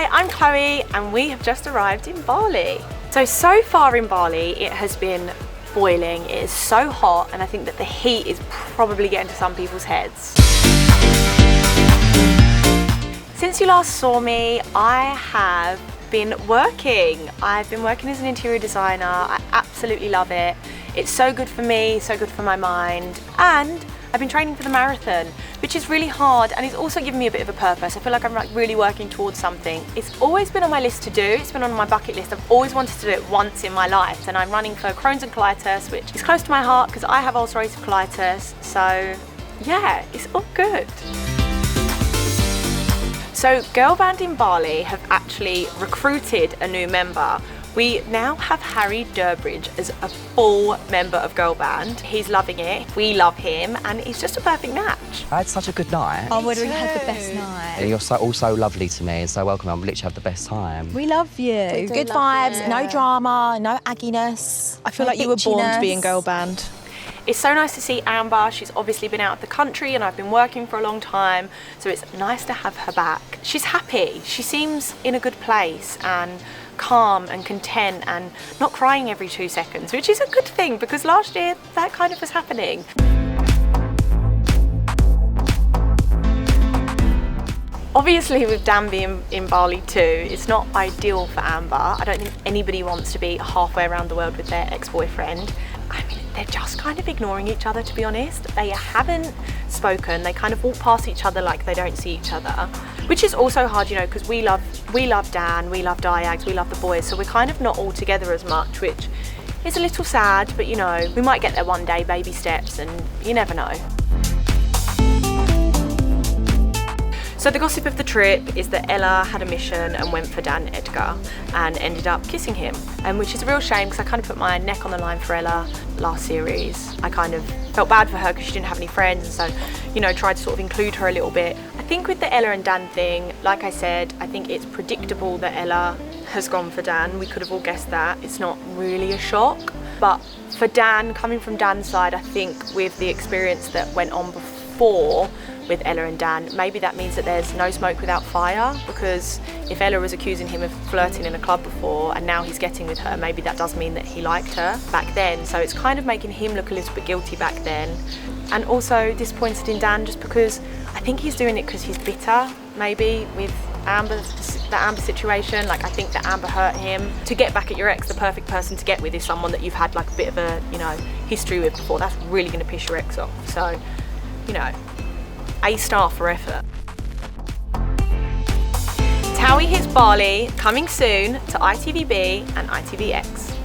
I'm Chloe and we have just arrived in Bali. So far in Bali it has been boiling. It is so hot and I think that the heat is probably getting to some people's heads. Since you last saw me, I have been working. I've been working as an interior designer. I absolutely love it. It's so good for me, so good for my mind. And I've been training for the marathon, which is really hard and it's also given me a bit of a purpose. I feel like I'm really working towards something. It's always been on my list to do. It's been on my bucket list. I've always wanted to do it once in my life, and I'm running for Crohn's and colitis, which is close to my heart because I have ulcerative colitis. So yeah, it's all good. So Girl Band in Bali have actually recruited a new member. We now have Harry Durbridge as a full member of Girl Band. He's loving it, we love him, and he's just a perfect match. I had such a good night. Oh, we had the best night. You're all so lovely to me and so welcome. I'm literally have the best time. We love you. Good vibes, no drama, no agginess. I feel like you were born to be in Girl Band. It's so nice to see Amber. She's obviously been out of the country and I've been working for a long time, so it's nice to have her back. She's happy. She seems in a good place and calm and content and not crying every 2 seconds, which is a good thing because last year that kind of was happening. Obviously with Dan being in Bali too, it's not ideal for Amber. I don't think anybody wants to be halfway around the world with their ex-boyfriend. I mean, they're just kind of ignoring each other, to be honest. They haven't spoken. They kind of walk past each other like they don't see each other, which is also hard, you know, because we love Dan, we love Diags, we love the boys, so we're kind of not all together as much, which is a little sad, but you know, we might get there one day, baby steps, and you never know. So the gossip of the trip is that Ella had a mission and went for Dan Edgar and ended up kissing him, which is a real shame because I kind of put my neck on the line for Ella last series. I kind of felt bad for her because she didn't have any friends, and so, you know, tried to sort of include her a little bit. I think with the Ella and Dan thing, like I said, I think it's predictable that Ella has gone for Dan. We could have all guessed that. It's not really a shock. But for Dan, coming from Dan's side, I think with the experience that went on before with Ella and Dan, maybe that means that there's no smoke without fire, because if Ella was accusing him of flirting in a club before and now he's getting with her, maybe that does mean that he liked her back then. So it's kind of making him look a little bit guilty back then, and also disappointed in Dan just because I think he's doing it because he's bitter, maybe with the Amber situation. Like, I think that Amber hurt him. To get back at your ex, the perfect person to get with is someone that you've had like a bit of a, you know, history with before. That's really going to piss your ex off. So, you know, A* for effort. TOWIE hits Bali, coming soon to ITVBe and ITVX.